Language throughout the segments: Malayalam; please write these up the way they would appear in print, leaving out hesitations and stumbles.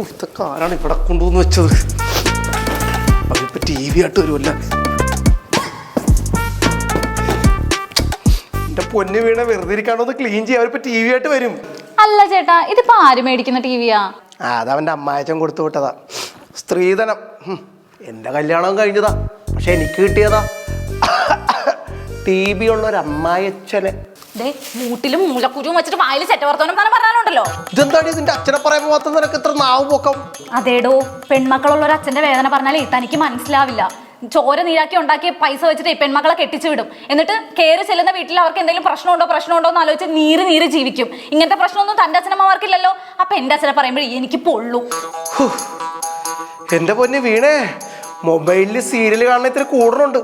ഇതൊക്കെ ആരാണ് ഇവിടെ കൊണ്ടുവന്ന് വെച്ചത്? അവരിപ്പോ ടി വി ആയിട്ട് വരുമല്ല. എന്റെ പൊന്നു വീണ വെറുതെ ഇരിക്കാണ്ടോ ക്ലീൻ ചെയ്യാൻ അവരിപ്പോ ടി വി ആയിട്ട് വരും. അല്ല ചേട്ടാ, ഇതിപ്പോ ആര് മേടിക്കുന്ന ടിവിയാ? അതവന്റെ അമ്മായച്ചൻ കൊടുത്തു വിട്ടതാ. സ്ത്രീധനം. എന്റെ കല്യാണം കഴിഞ്ഞതാ, പക്ഷെ എനിക്ക് കിട്ടിയതാ ടി വി ഉള്ള ഒരു അമ്മായച്ചനെ. മൂട്ടിലും മൂലക്കുരുവും വെച്ചിട്ട് വായിൽ സെറ്റവർത്തനം പറഞ്ഞാലുണ്ടല്ലോ. ഇതെന്താണ് ഇതിന്റെ അച്ഛനെ പറയാൻ പോകാത്ത നിനക്ക് ഇത്ര നാവ് പൊക്കം? അതേടോ, പെൺമക്കളുള്ള ഒരു അച്ഛന്റെ വേദന പറഞ്ഞാലേ തനിക്ക് മനസ്സിലാവില്ല. ചോര നീരാക്കി ഉണ്ടാക്കിയ പൈസ വെച്ചിട്ട് പെൺമക്കളെ കെട്ടിച്ചു വിടും. എന്നിട്ട് കയറി ചെല്ലുന്ന വീട്ടിൽ അവർക്ക് എന്തെങ്കിലും പ്രശ്നമുണ്ടോ എന്ന് ആലോചിച്ച് നീര് ജീവിക്കും. ഇങ്ങനത്തെ പ്രശ്നമൊന്നും തന്റെ അച്ഛനമ്മമാർക്കില്ലല്ലോ. അപ്പൊ എന്റെ അച്ഛനെ പറയുമ്പോഴേ എനിക്ക് പൊള്ളു. എന്റെ പൊന്ന് വീണേ, മൊബൈലില് സീരിയൽ കാണാൻ ഇത്തിരി കൂടുന്നുണ്ട്.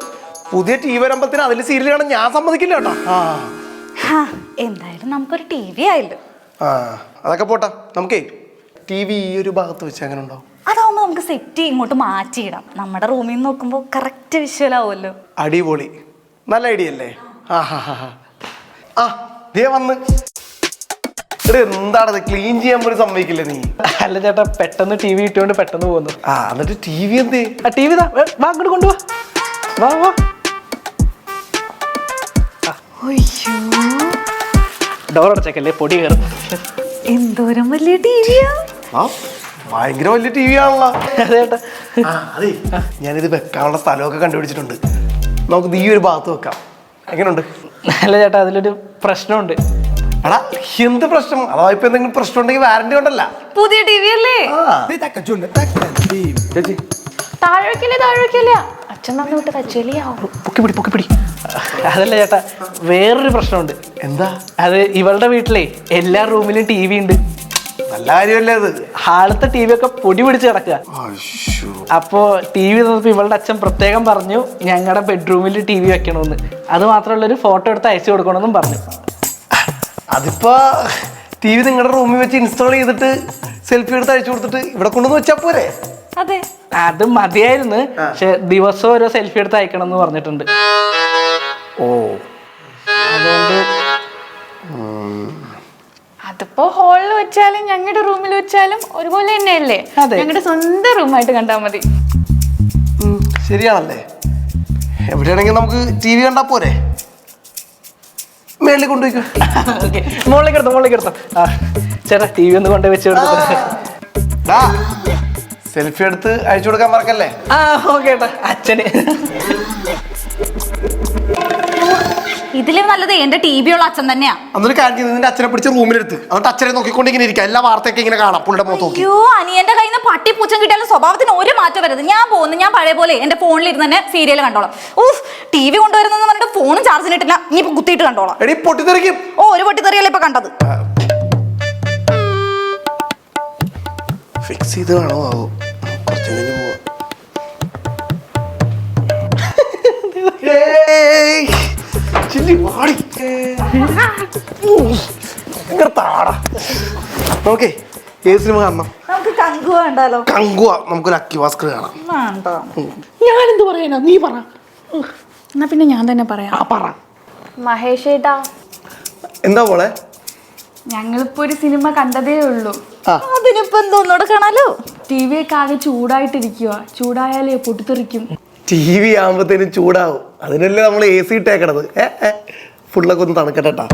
പുതിയ ടി വി വരുമ്പത്തിന് അതിൽ സീരിയൽ കാണാൻ ഞാൻ സമ്മതിക്കില്ല കേട്ടോ. എന്തായാലും നമുക്കൊരു ടി വി ആയല്ലോ. അതൊക്കെ പോട്ടെ, നമുക്കേ ടി വി ഈ ഒരു ഭാഗത്ത് വെച്ച് അങ്ങനെ ഉണ്ടോ? അതാവുമ്പോ നമുക്ക് സെറ്റ് ഇങ്ങോട്ട് മാറ്റിയിടാം. നമ്മുടെ റൂമിൽ നിന്ന് നോക്കുമ്പോ കറക്റ്റ് വിഷ്വലാവുമല്ലോ. അടിപൊളി, നല്ല ഐഡിയ അല്ലേ? വന്ന് എന്താണത് ക്ലീൻ ചെയ്യാൻ പോലും സമ്മതിക്കില്ലേ നീ? അല്ല ചേട്ടാ, പെട്ടെന്ന് ടി വി കിട്ടിയോണ്ട് പെട്ടെന്ന് പോകുന്നു. എന്നിട്ട് ടി വി എന്തേ? ടി വി അങ്ങോട്ട് കൊണ്ടുപോവാ. വാ. ഡോർ അടച്ചേക്കല്ലേ, പൊടി കയറും. എന്തോരം വലിയ ടിവിയാ! ഭയങ്കര വലിയ ടി വി ആണല്ലോ. അതേട്ടാ, അതെ, ഞാനിത് വെക്കാനുള്ള സ്ഥലമൊക്കെ കണ്ടുപിടിച്ചിട്ടുണ്ട്. നമുക്ക് ഈ ഒരു ഭാഗത്ത് വെക്കാം. എങ്ങനെയുണ്ട്? അല്ല ചേട്ടാ, അതിലൊരു പ്രശ്നമുണ്ട്. എടാ, എന്ത് പ്രശ്നം? അതാ ഇപ്പൊ എന്തെങ്കിലും പ്രശ്നം ഉണ്ടെങ്കിൽ വാറന്റി ഉണ്ടല്ല. പുതിയ ടി വി അല്ലേ? താഴേക്കല്ലേ അച്ഛൻ നമ്മൾ വിട്ട് കച്ചേലിയാവും. പൊക്കി പിടി. അതല്ല ചേട്ടാ, വേറൊരു പ്രശ്നമുണ്ട്. എന്താ? അത് ഇവളുടെ വീട്ടിലെ എല്ലാ റൂമിലും ടി വി ഉണ്ട്. നല്ല കാര്യമല്ലേ അത്? ഹാളത്തെ ടി വി ഒക്കെ പൊടി പിടിച്ച് കിടക്കുക. അപ്പോ ടി വി തന്നപ്പോ ഇവളുടെ അച്ഛൻ പ്രത്യേകം പറഞ്ഞു ഞങ്ങളുടെ ബെഡ്റൂമിൽ ടി വി വെക്കണമെന്ന്. അത് മാത്രമല്ല, ഒരു ഫോട്ടോ എടുത്ത് അയച്ചു കൊടുക്കണമെന്നും പറഞ്ഞു. അതിപ്പോ ടി വി നിങ്ങളുടെ റൂമിൽ വെച്ച് ഇൻസ്റ്റാൾ ചെയ്തിട്ട് സെൽഫി എടുത്ത് അയച്ചു കൊടുത്തിട്ട് ഇവിടെ കൊണ്ടുവന്ന് വെച്ചാ പോരെ? അതെ, അത് മതിയായിരുന്നു. പക്ഷെ ദിവസം ഓരോ സെൽഫി എടുത്ത് അയക്കണം എന്ന് പറഞ്ഞിട്ടുണ്ട്. അതുകൊണ്ട് അതിപ്പോ ഹാളിൽ വെച്ചാലും ഞങ്ങളുടെ റൂമിൽ വെച്ചാലും ഒരുപോലെ തന്നെയല്ലേ? ഞങ്ങളുടെ സ്വന്തം റൂമായിട്ട് കണ്ടാൽ മതി. ശരിയാണല്ലേ? എവിടെയാണെങ്കിൽ നമുക്ക് ടി വി കണ്ടാ പോരെ? മേളിൽ കൊണ്ടുപോയിക്കോ. മുകളിലേക്ക് എടുത്തോ. ചേട്ടാ, ടി വി ഒന്ന് കൊണ്ടുപോയി വെച്ച് കൊടുത്തു. സെൽഫി എടുത്ത് അയച്ചു കൊടുക്കാൻ മറക്കല്ലേ? ഓക്കേട്ടാ. അച്ഛന് ഇതിലും നല്ലത് എന്റെ ടി വി ഉള്ള അച്ഛൻ തന്നെയാ. അന്നൊരു കാര്യം, നിന്റെ അച്ഛനെ പിടിച്ച് റൂമിലെടുത്ത് എന്നിട്ട് അച്ഛനെ നോക്കിക്കൊണ്ട് ഇങ്ങനെ ഇരിക്കുക. എല്ലാ വാർത്തയൊക്കെ ഇങ്ങനെ കാണാം പുള്ളിയുടെ മുഖത്ത് നോക്കി. അയ്യോ, അനിയന്റെ കയ്യിൽ നിന്ന് പട്ടി പൂച്ചം കിട്ടിയാലും സ്വഭാവത്തിന് ഒരു മാറ്റം വരരുത്. ഞാൻ പോകുന്നു. ഞാൻ പഴയ പോലെ എന്റെ ഫോണിൽ ഇരുന്ന് തന്നെ സീരിയൽ കണ്ടോളാം. ടി വി കൊണ്ടുവരുന്നെന്ന് പറഞ്ഞിട്ട് ഫോണും ചാർജിനിട്ടില്ല. ഇനിയിപ്പോ കുത്തിയിട്ട് കണ്ടോളാം. എടി പൊട്ടിത്തെറിക്കും. ഒരു പൊട്ടിത്തെറിയല്ലേ ഇപ്പൊ കണ്ടത്. ഫിക്സ് ചെയ്ത് കാണോ ആവോ? കുറച്ച് കഴിഞ്ഞ് പോവാ. നോക്കേ, ഏത് സിനിമ കാണണം? നമുക്ക് കങ്കുവ കണ്ടാലോ? കങ്കുവ. നമുക്കൊരു അക്കി ഭാസ്കർ കാണാം. ഞാനെന്ത് പറയാനാ? നീ പറ. എന്നാ പിന്നെ ഞാൻ തന്നെ പറയാം. പറ. മഹേഷ് ഏട്ടാ, എന്താ പോളെ? ഞങ്ങളിപ്പോ ഒരു സിനിമ കണ്ടതേ ഉള്ളൂ. അതിനിപ്പോ എന്തോന്നോടെ കാണാലോ? ടി വി ഒക്കെ ആകെ ചൂടായിട്ടിരിക്കുക. ചൂടായാലേ പൊട്ടിത്തെറിക്കും. T V ആകുമ്പോഴത്തേനും ചൂടാവും. അതിനല്ലേ നമ്മൾ AC ഇട്ടേക്കണത്. ഫുള്ളൊക്കെ ഒന്ന് തണുക്കട്ടെട്ടാ.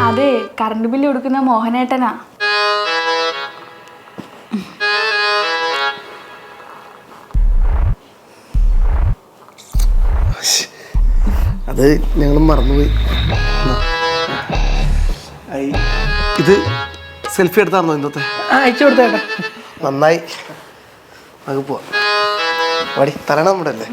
അതെ, കറണ്ട് ബില്ല് കൊടുക്കുന്ന മോഹനേട്ടനാ. അത് ഞങ്ങൾ മറന്നുപോയി. ഇത് സെൽഫി എടുത്തായിരുന്നോ ഇന്നത്തെ? അയച്ചു കൊടുത്തേട്ടാ. നന്നായി. അത് പോവാ. വടി തരണം നമ്മുടെ അല്ലേ?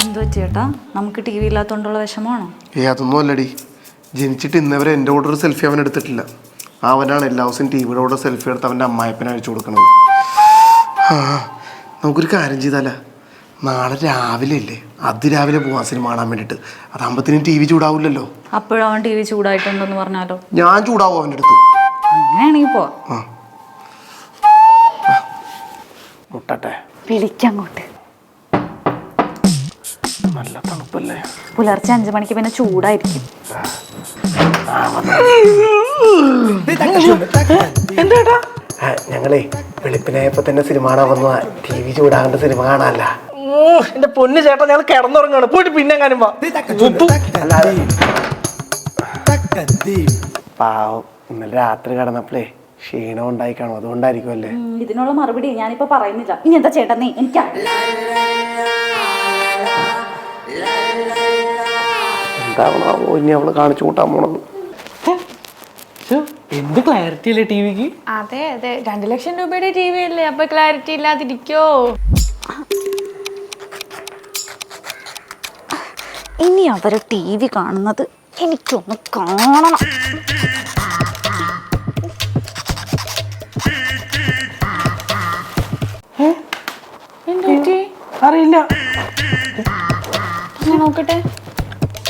എന്തോ ചേട്ടാ, നമുക്ക് ടി വി ഇല്ലാത്തോണ്ടുള്ള വിഷമമാണോ? അതൊന്നും അല്ലടി. ജനിച്ചിട്ട് ഇന്നവരെ എൻ്റെ കൂടെ ഒരു സെൽഫി അവൻ എടുത്തിട്ടില്ല. അവനാണ് എല്ലാ ദിവസവും ടിവിയുടെ കൂടെ സെൽഫി എടുത്ത് അവൻ്റെ അമ്മായപ്പനെ അയച്ചു കൊടുക്കണത്. നമുക്കൊരു കാര്യം ചെയ്താലേ? നാളെ രാവിലെ അല്ലേ, അതിരാവിലെ പോവാൻ സിനിമ കാണാൻ വേണ്ടിട്ട്. അതാകുമ്പത്തിനും ടി വി ചൂടാവില്ലല്ലോ. അപ്പോഴും അവൻ ടി വി ചൂടായിട്ടുണ്ടെന്ന് പറഞ്ഞാലോ? ഞാൻ ചൂടാവും അവൻ്റെ അടുത്ത്. അങ്ങനെയാണെങ്കിൽ പോവാ. മുട്ടട്ടെ. വിളിക്കങ്ങോട്ട്. നല്ല തണുപ്പല്ലേ. പുലർച്ചെ 5 മണിക്ക് പിന്നെ ചൂടായിരിക്കും. എന്താ ഞങ്ങളേ വെളുപ്പിനായപ്പോ തന്നെ സിനിമ കാണാൻ വന്നതാ. TV ചൂടാകേണ്ട സിനിമ കാണാനല്ല. ഓ എന്റെ പൊന്ന് ചേട്ടാ, ഞങ്ങൾ കിടന്നുറങ്ങാണ്. പോയിട്ട് പിന്നെ എങ്ങാനും വാ. പാവം ഇന്നലെ രാത്രി കിടന്നപ്പോഴേ ക്ഷീണം ഉണ്ടായി കാണും, അതുകൊണ്ടായിരിക്കും അല്ലേ. ഇതിനുള്ള മറുപടി ഞാനിപ്പോ പറയുന്നില്ല. ഇനി എന്താ ചേട്ടാ നീ എനിക്ക് എന്താവണാവോ ഇനി അവള് കാണിച്ചു കൂട്ടാൻ പോണത്. എന്ത് ക്ലാരിറ്റി അല്ലേ ടിവിക്ക്. അതെ അതെ, 2 ലക്ഷം രൂപയുടെ TV അല്ലേ, അപ്പൊ ക്ലാരിറ്റി ഇല്ലാതിരിക്കോ? ഇനി അവര് TV കാണുന്നത് എനിക്കൊന്ന് കാണണം. അറിയില്ല, നോക്കട്ടെ.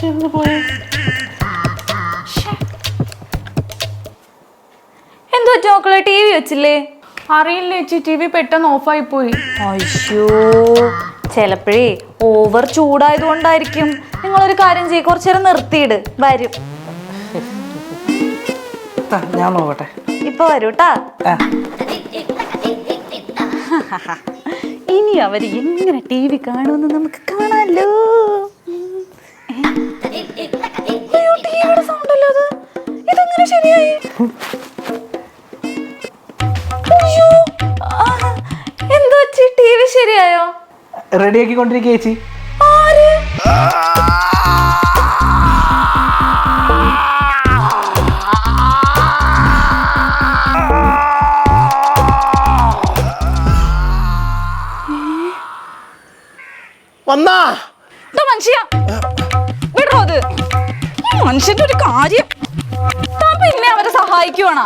എന്ത് പറ്റി മക്കളെ, TV വെച്ചില്ലേ? അറിയില്ല ചേച്ചി, TV പെട്ടെന്ന് ഓഫായി പോയി. അയ്യോ, ചിലപ്പോഴേ ഓവർ ചൂടായതുകൊണ്ടായിരിക്കും. നിങ്ങളൊരു കാര്യം ചെയ്യ്, കുറച്ചു നേരം നിർത്തിയിട്, വരും. ഞാൻ നോക്കട്ടെ. ഇപ്പൊ വരൂട്ടാ. ഇനി അവര് എങ്ങനെ TV കാണുമെന്ന് നമുക്ക് കാണാലോ. ടിവിയുടെ സൗണ്ട് അല്ലോ അത്. ഇതെങ്ങനെ ശരിയായി? എന്ത് പറ്റി, TV ശരിയായോ? റെഡിയാക്കിക്കൊണ്ടിരിക്കുക ചേച്ചി. ആര്? വന്നാ മനുഷ്യ വിടോ അത്. ഈ മനുഷ്യന്റെ ഒരു കാര്യം. പിന്നെ അവരെ സഹായിക്കുവാണോ?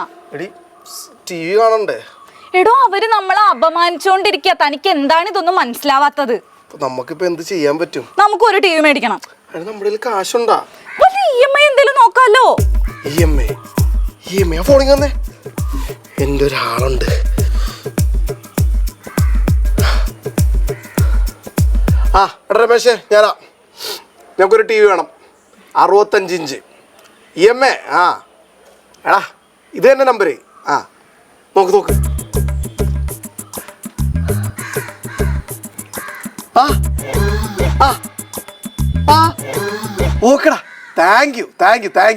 TV കാണണ്ടേ? എടോ, അവര് നമ്മളെ അപമാനിച്ചോണ്ടിരിക്കുക. തനിക്ക് എന്താണ് ഇതൊന്നും മനസ്സിലാവാത്തത്? നമുക്കിപ്പോ എന്ത് ചെയ്യാൻ പറ്റും? നമുക്കൊരു TV മേടിക്കണം. നമ്മുടെ കയ്യിൽ കാശുണ്ടാ? EMI എന്തെങ്കിലും നോക്കാലോ. EMI ഫോണിൽ വന്നേ. എൻ്റെ ഒരാളുണ്ട്. ആ എടാ രമേശേ, ഞാനാ. ഞങ്ങൾക്കൊരു TV വേണം, 65 ഇഞ്ച് EMI. ആ എടാ, ഇത് തന്നെ നമ്പര്. ആ നോക്ക്. ഓക്കെടാ, താങ്ക്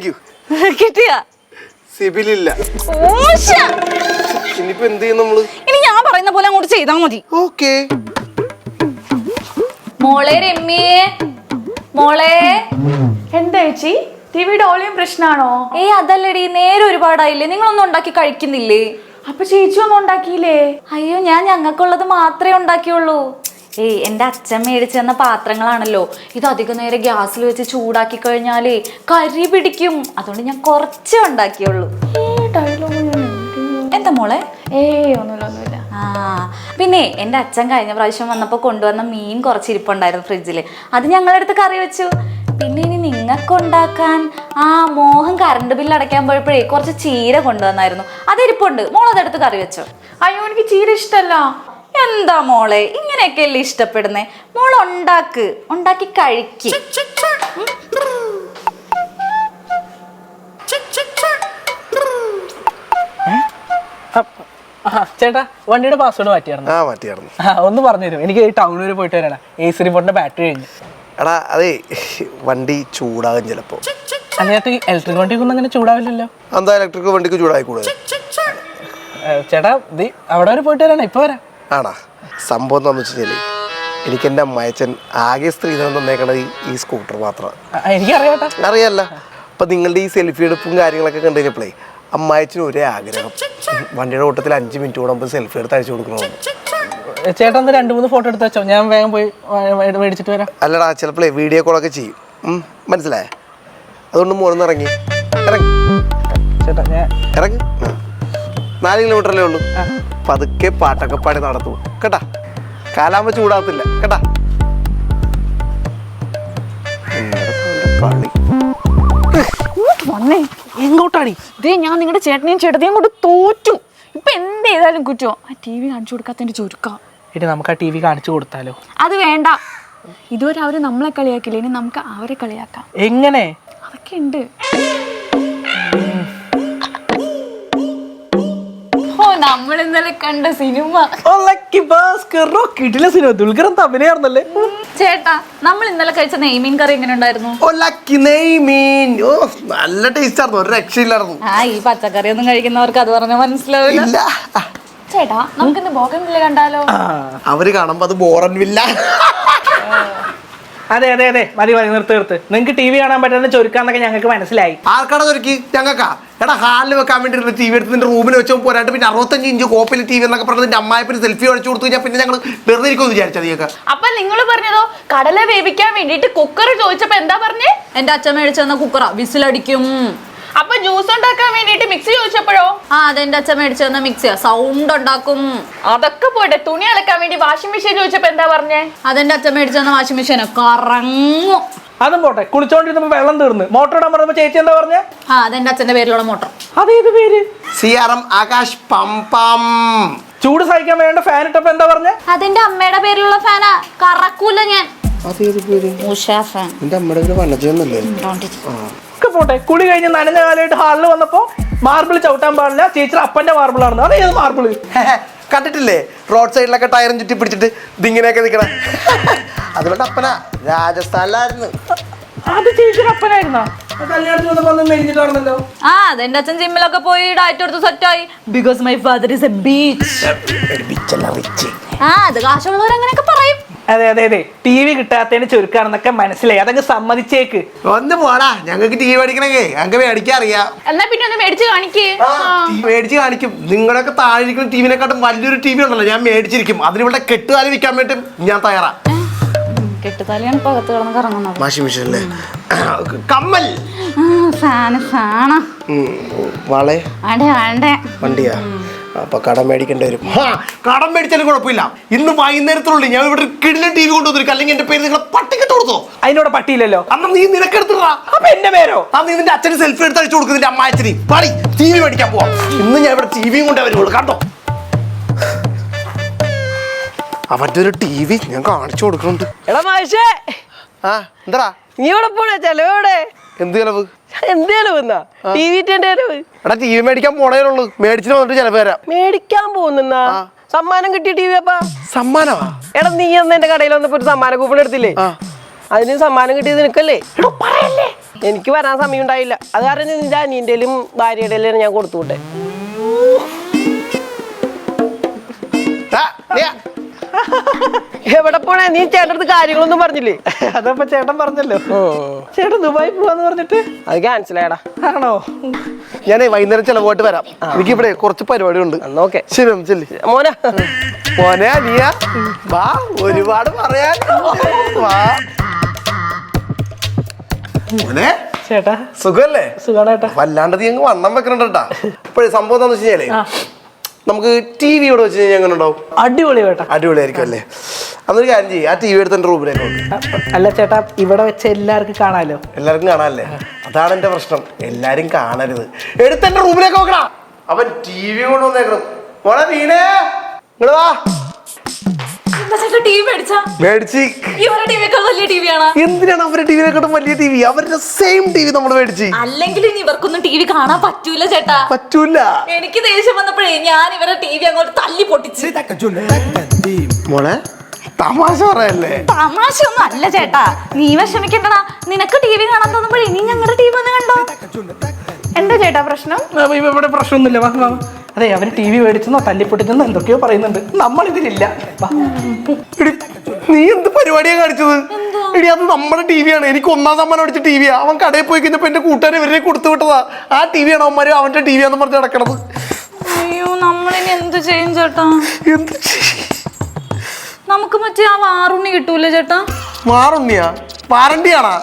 യു. കിട്ടിയ സിബിലില്ല. ഇനിയിപ്പോ എന്ത് ചെയ്യും നമ്മള്? ഇനി ഞാൻ പറയുന്ന പോലെ അങ്ങോട്ട് ചെയ്താ മതി. ഓക്കെ. മോളെ രമ്യേ, മോളെ. എന്താ ചേച്ചി, ടിവിയുടെ ഓളിയും പ്രശ്നമാണോ? അതല്ലടി, നേരെ ഒരുപാടായില്ലേ, നിങ്ങളൊന്നും ഉണ്ടാക്കി കഴിക്കുന്നില്ലേ? അപ്പൊ ചേച്ചി ഒന്നും ഉണ്ടാക്കിയില്ലേ? അയ്യോ, ഞാൻ ഞങ്ങൾക്കുള്ളത് മാത്രമേ ഉണ്ടാക്കിയുള്ളൂ. എന്റെ അച്ഛൻ മേടിച്ചു തന്ന പാത്രങ്ങളാണല്ലോ, ഇത് അധികം നേരം ഗ്യാസിൽ വെച്ച് ചൂടാക്കി കഴിഞ്ഞാലേ കരി പിടിക്കും. അതുകൊണ്ട് ഞാൻ കുറച്ചേ ഉണ്ടാക്കിയുള്ളൂ. എന്താ മോളെ? ഒന്നുമില്ല. പിന്നെ എന്റെ അച്ഛൻ കഴിഞ്ഞ പ്രാവശ്യം വന്നപ്പോ കൊണ്ടുവന്ന മീൻ കുറച്ച് ഇരിപ്പുണ്ടായിരുന്നു ഫ്രിഡ്ജില്, അത് ഞങ്ങളെടുത്ത് കറി വെച്ചു. പിന്നെ ഇനി നിങ്ങൾക്ക് ഉണ്ടാക്കാൻ മോഹൻ കറണ്ട് ബില്ല് അടയ്ക്കാൻ പോയപ്പോഴേ കുറച്ച് ചീര കൊണ്ടുവന്നായിരുന്നു, അതിരിപ്പുണ്ട്. മോളതെടുത്ത് കറി വെച്ചോ. അയ്യോ, എനിക്ക് ചീര ഇഷ്ടല്ല. എന്താ മോളെ ഇങ്ങനെയൊക്കെയല്ലേ ഇഷ്ടപ്പെടുന്നേ? മോൾ ഉണ്ടാക്കി കഴിക്ക്. ചേട്ടാ, വണ്ടിയുടെ പാസ്വേഡ് മാറ്റിയായിരുന്നു. ഒന്ന് പറഞ്ഞു തരും, എനിക്ക് ടൗൺ വരെ പോയിട്ട് വരാനാ. AC റിമോട്ടിന്റെ ബാറ്ററി കഴിഞ്ഞു. എടാ അതേ, വണ്ടി ചൂടാകും ചിലപ്പോ. അതിനകത്ത് ഇലക്ട്രിക് വണ്ടിക്കൊന്നും അങ്ങനെ ചൂടാവില്ലല്ലോ. എന്താ ഇലക്ട്രിക് വണ്ടിക്ക് ചൂടായിക്കൂടെ? ചേട്ടാ, അവിടെ വരെ പോയിട്ട് വരാനാ, ഇപ്പൊ വരാം. ആണാ? സംഭവം എന്താണെന്ന് വെച്ച് കഴിഞ്ഞാൽ എനിക്ക് എൻ്റെ അമ്മായച്ചൻ ആകെ സ്ത്രീധനം തന്നേക്കണത് ഈ സ്കൂട്ടർ മാത്രമാണ്. എനിക്കറിയാട്ടാ. അറിയാല്ല. അപ്പം നിങ്ങളുടെ ഈ സെൽഫി എടുപ്പും കാര്യങ്ങളൊക്കെ കണ്ടു കഴിഞ്ഞപ്പോഴേ അമ്മായച്ചന് ഒരേ ആഗ്രഹം, വണ്ടിയുടെ ഓട്ടത്തിൽ 5 മിനിറ്റ് കൂടുമ്പോൾ സെൽഫി എടുത്ത് അയച്ചു കൊടുക്കണമെന്ന്. ചേട്ടാ, 2-3 ഫോട്ടോ എടുത്ത് വെച്ചോ, ഞാൻ വേഗം പോയി മേടിച്ചിട്ട് വരാം. അല്ലടാ, ചിലപ്പോഴേ വീഡിയോ കോളൊക്കെ ചെയ്യും, മനസ്സിലായേ? അതുകൊണ്ട് മോനൊന്ന് ഇറങ്ങി ചേട്ടാ, ഞാൻ ഇറങ്ങി. 4 കിലോമീറ്ററല്ലേ ഉള്ളൂ. പതുക്കെ പാട്ടൊക്കെ പാടി നടത്തു കേട്ടാ. കാലാകുമ്പോ ചൂടാകത്തില്ല കേട്ടാ. എങ്ങോട്ടാടി? ഞാൻ നിങ്ങളുടെ ചേട്ടനെയും ചേട്ടത്തെയും കൊണ്ട് തോറ്റു. ഇപ്പൊ എന്ത് ചെയ്താലും കുറ്റോ. ആ TV കാണിച്ചു കൊടുക്കാത്തതിന്റെ ചുരുക്കം. നമുക്ക് ആ TV കാണിച്ചു കൊടുത്താലോ? അത് വേണ്ട. ഇതുവരെ അവര് നമ്മളെ കളിയാക്കില്ല, ഇനി നമുക്ക് അവരെ കളിയാക്കാം. എങ്ങനെ? അതൊക്കെ ഉണ്ട്. നമ്മൾ ഇന്നലെ കണ്ട സിനിമ ദുൽഖറും അഭിനയായിരുന്നല്ലേ ചേട്ടാ. നമ്മൾ ഇന്നലെ കഴിച്ച നെയ്മീൻ കറി എങ്ങനെ ഉണ്ടായിരുന്നു? നല്ല ടേസ്റ്റ് ആയിരുന്നു, ഒരു രക്ഷയില്ലായിരുന്നു. ഈ പച്ചക്കറി ഒന്നും കഴിക്കുന്നവർക്ക് അത് പറഞ്ഞാൽ മനസ്സിലാവില്ല. ചേട്ടാ നമുക്കിന്ന് ബോഗൻവില്ല കണ്ടാലോ? അവര് കാണുമ്പോ അത് ബോറൻവില്ല. അതെ അതെ അതെ, മതി മതി, നിർത്ത്. നിങ്ങൾക്ക് ടി വി കാണാൻ പറ്റുന്ന ചൊരുക്കാന്നൊക്കെ ഞങ്ങൾക്ക് മനസ്സിലായി. ആർക്കാണ് ചൊരുക്കി? ഞങ്ങൾക്കാ. എടാ, ഹാളിൽ വെക്കാൻ വേണ്ടി ടി വി എടുത്ത് നിന്റെ റൂമിൽ വെച്ചോ പോരാണ്ട് പിന്നെ 65 ഇഞ്ച് കോപ്പിൽ ടി വി എന്നൊക്കെ പറഞ്ഞത് നിന്റെ അമ്മായിപ്പിന് സെൽഫി അടിച്ചു കൊടുത്തു കഴിഞ്ഞാൽ പിന്നെ ഞങ്ങൾ വെറുതെ ഇരിക്കുമെന്ന് വിചാരിച്ചത് നീയൊക്കെ. അപ്പൊ നിങ്ങൾ പറഞ്ഞതോ കടല വേവിക്കാൻ വേണ്ടിട്ട് കുക്കർ ചോദിച്ചപ്പോ എന്താ പറഞ്ഞേ? എന്റെ അച്ഛൻ മേടിച്ചു തന്ന കുക്കറാ, വിസിലടിക്കും. അപ്പൊ ജ്യൂസ് ഉണ്ടാക്കാൻ വേണ്ടിട്ട് മിക്സി ചോദിച്ചപ്പോഴോ? അതെന്റെ അച്ഛൻ മേടിച്ചു തന്ന മിക്സിയാ, സൗണ്ട് ഉണ്ടാക്കും. അതൊക്കെ പോട്ടെ, തുണി അലക്കാൻ വേണ്ടി വാഷിംഗ് മെഷീൻ ചോദിച്ചപ്പോ എന്താ പറഞ്ഞേ? അതെന്റെ അച്ഛൻ മേടിച്ചു തന്ന വാഷിംഗ് മെഷീനോ, കറങ്ങും. അതും പോട്ടെ, കുളിച്ചോണ്ടിരുന്നപ്പോ വെള്ളം തീർന്നു, മോട്ടർ ഇടാൻ പറഞ്ഞപ്പോ ചേച്ചി എന്താ പറഞ്ഞേ? അതെന്റെ അച്ഛന്റെ പേരിലുള്ള മോട്ടർ. അതേത് പേര്? CRM ആകാശ് പമ്പം. ചൂട് സഹിക്കാൻ വേണ്ട ഫാൻ ഇട്ടപ്പോ എന്താ പറഞ്ഞേ? അതെന്റെ അമ്മയുടെ പേരിലുള്ള ഫാനാ, കറക്കൂല ഞാൻ. അതേത് പേര്? ഉഷാ ഫാൻ. എന്റെ അമ്മയുടെ പേര് വനജയെന്നല്ലേ? ഒക്കെ പോട്ടെ, കുളി കഴിഞ്ഞ് നനഞ്ഞ കാലമായിട്ട് ഹാളിൽ വന്നപ്പോ മാർബിൾ ചവിട്ടാൻ പാടില്ല, ചേച്ചിയുടെ അപ്പന്റെ മാർബിൾ ആണെന്ന്. അതേത് മാർബിള്? കണ്ടിട്ടില്ലേ റോഡ് സൈഡിലൊക്കെ ടയറും ചുറ്റി പിടിച്ചിട്ട് ഇതിങ്ങനെയൊക്കെ നിൽക്കണ? അതുകൊണ്ട് അപ്പനാ, രാജസ്ഥാനിലായിരുന്നു. അത് ചേച്ചിയുടെ അപ്പനായിരുന്നോ? കല്യാണത്തിന് വന്നപ്പോ മെലിഞ്ഞിട്ടാണെന്നല്ലോ. അതെന്റെ അച്ഛൻ ജിമ്മിലൊക്കെ പോയി ഡയറ്റ് എടുത്ത് സെറ്റായി. Because my father is A beach. അത് കാശുള്ളവർ അങ്ങനെയൊക്കെ പറയും. അതെ അതെ അതെ, ടി വി കിട്ടാത്തതിന് ചുരുക്കാണെന്നൊക്കെ മനസ്സിലായി, അതൊക്കെ സമ്മതിച്ചേക്ക്. ഒന്ന് പോടാ, ഞങ്ങൾക്ക് ടി വി മേടിക്കണേ, ഞങ്ങൾക്ക് മേടിക്കാൻ അറിയാം. എന്നാ പിന്നെ ഒന്ന് മേടിച്ച് കാണിക്കേ. മേടിച്ച് കാണിക്കും. നിങ്ങളൊക്കെ താഴെ ഇരിക്കുന്ന ടി വിനെക്കാട്ടും വലിയൊരു ടി വി ഉണ്ടല്ലോ, ഞാൻ മേടിച്ചിരിക്കും. അതിനിവിടെ കെട്ടുകാലി വിൽക്കാൻ വേണ്ടി ഞാൻ തയ്യാറാ. കെട്ടുതാലിയാണ് ഇപ്പൊ അകത്ത് കിടന്ന് കറങ്ങുന്നത്. വാഷിംഗ് മെഷീനല്ലേ? കമ്മൽ, ഫാനാ, വളെ, വേണ്ടേ വണ്ടിയാ. അപ്പൊ കടം മേടിക്കേണ്ടി വരും. കടം മേടിച്ചാലും കുഴപ്പമില്ല. ഇന്ന് വൈകുന്നേരത്തിനുള്ളിൽ ഞാൻ ഇവിടെ കിടിലൻ ടി വി കൊണ്ടുവന്നിരിക്കും, അല്ലെങ്കിൽ എന്റെ പേര് നിങ്ങളെ പട്ടിക്കിട്ട് കൊടുത്തോ. അതിനോട് പട്ടിയില്ലല്ലോ. അന്ന് നീ നിനക്കെടുത്തിട്ടാ. അപ്പൊ എന്റെ പേരോ? നീ നിന്റെ അച്ഛന് സെൽഫി എടുത്ത് അയച്ചു കൊടുക്കും, നിന്റെ അമ്മായച്ചന്. പാടി ടി വി മേടിക്കാൻ പോവാം. ഇന്ന് ഞാൻ ഇവിടെ ടി വിയും കൊണ്ടേ വരുള്ളൂ, കണ്ടോ? അവന്റെ ഒരു ടി വി ഞാൻ കാണിച്ചു കൊടുക്കുന്നുണ്ട്. എടാ മാഷേ, എന്താ നീ ഇവിടെ പോണേ? ചെലവിടെ എന്ത് ചെലവ്? എന്ത് ചെലവെന്നാ? ടി വി ചെലവ്. എടാ, ടി വി മേടിക്കാൻ പോണേലുള്ളൂ, മേടിച്ചിട്ട് വന്നിട്ട് ചെലവ് തരാം. മേടിക്കാൻ പോകുന്ന സമ്മാനം കിട്ടിയ ടി വി. അപ്പാ സമ്മാനമാ? എടാ, നീ അന്ന് എന്റെ കടയിൽ വന്നപ്പോ ഒരു സമ്മാന കൂപ്പൺ എടുത്തില്ലേ? അതിന് സമ്മാനം കിട്ടിയത് നിനക്കല്ലേ? എനിക്ക് വരാൻ സമയം ഉണ്ടായില്ല, അത് കാരണം നിന്റെ അനിയന്റെയും ഭാര്യയുടെയും ഞാൻ കൊടുത്തു വിട്ടെ. എവിടെ പോണേ? നീ ചേട്ടൻ്റെ അടുത്ത് കാര്യങ്ങളൊന്നും പറഞ്ഞില്ലേ? അതപ്പോ ചേട്ടൻ പറഞ്ഞല്ലോ, ചേട്ടൻ ദുബായി പോവാന്ന് പറഞ്ഞിട്ട്. അത് ക്യാൻസൽ ആയടാ. ആണോ? ഞാനേ വൈകുന്നേരം ചെലവോട്ട് വരാം, എനിക്കിവിടെ കുറച്ച് പരിപാടി ഉണ്ട്. ഓക്കെ ശരി ചെല്ലി. മോനെ മോനെ അനിയ വാ, ഒരുപാട് പറയാൻ വാ. മോനെ ചേട്ടാ സുഖല്ലേ? സുഖാണേട്ടാ. വല്ലാണ്ട് നീ അങ്ങ് വണ്ണം വെക്കണട്ടാ. ഇപ്പോഴേ സംഭവം എന്താന്ന് വെച്ച് കഴിഞ്ഞാലേ, നമുക്ക് ടി വി ഇവിടെ വെച്ച് കഴിഞ്ഞാൽ എങ്ങനെ ഉണ്ടാവും? അടിപൊളി ചേട്ടാ. അടിപൊളിയായിരിക്കും അല്ലേ? അതൊരു കാര്യം ചെയ്യും, ആ ടി വി എടുത്ത് എന്റെ റൂമിലേക്ക്. അല്ല ചേട്ടാ, ഇവിടെ വെച്ച് എല്ലാവർക്കും കാണാലോ. എല്ലാവർക്കും കാണാനല്ലേ? അതാണ് എന്റെ പ്രശ്നം, എല്ലാരും കാണരുത്. എടുത്ത് എന്റെ റൂമിലേക്ക് നോക്കണ. അവൻ ടി വി കൊണ്ട് വന്നേക്കണം. മോളെ വീണേ, ഇങ്ങട് വാ. എന്തിനാണ് അവരുടെ ടിവിനെക്കാട്ടും വലിയ ടി വി? അവരുടെ സെയിം ടി വി നമ്മൾ മേടിച്ച്. അല്ലെങ്കിൽ ഇവർക്കൊന്നും ടി വി കാണാൻ പറ്റൂല ചേട്ടാ. പറ്റൂല. എനിക്ക് ദേഷ്യം വന്നപ്പോഴേ ഞാൻ ഇവരെ ടി വി അങ്ങോട്ട് തല്ലി പൊട്ടിച്ച്. മോളെ തമാശ പറയല്ലേ? തമാശ ഒന്നും അല്ല ചേട്ടാ, നീ വിഷമിക്കണ്ടടാ. നിനക്ക് ടി വി കാണാൻ തോന്നുമ്പോഴേ നീ ഞങ്ങളുടെ ടി വി ഒന്ന് കണ്ടോ. എന്താ ചേട്ടാ പ്രശ്നം? ഇവിടെ പ്രശ്നമൊന്നുമില്ല. വാ. അതെ, അവര് ടി വി മേടിച്ചെന്നോ തല്ലിപ്പൊട്ടിച്ചെന്നോ എന്തൊക്കെയോ പറയുന്നുണ്ട്, നമ്മൾ ഇതിലില്ല. നീ എന്ത് പരിപാടിയാ കാണിച്ചത്? എടി, അത് നമ്മുടെ ടി വിയാണ്. എനിക്ക് 1ാം സമ്മാനം അടിച്ച ടി വിയാ. അവൻ കടയിൽ പോയി കഴിഞ്ഞപ്പോ എന്റെ കൂട്ടുകാരെ ഇവരെ കൊടുത്തു വിട്ടതാ. ആ ടി വിയാണ് അവന്മാര് അവന്റെ ടി വിയാന്ന് പറഞ്ഞ് നടക്കണത്. അയ്യോ, നമ്മളിനി എന്ത് ചെയ്യും ചേട്ടാ? എന്ത് നമുക്ക് മറ്റേ ആ വാറുണ്ണി കിട്ടൂല ചേട്ടാ? വാറുണ്ണിയാ? വാറണ്ടിയാണാ?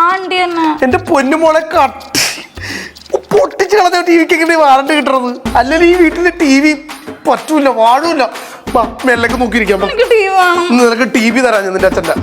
ആണ്ടി തന്നെ. എന്റെ പൊന്നുമോളെ പൊട്ടിച്ച് കളഞ്ഞ ടി വിക്ക് എങ്ങനെ വാറണ്ടി കിട്ടണത്? അല്ലെങ്കിൽ ഈ വീട്ടിലെ ടി വി പറ്റൂല, വാഴൂല. മെല്ലൊക്കെ നോക്കിയിരിക്കാം. നിനക്ക് ടി വി വേണം? നിനക്ക് ടി വി തരാം നിന്റെ അച്ഛൻ്റെ.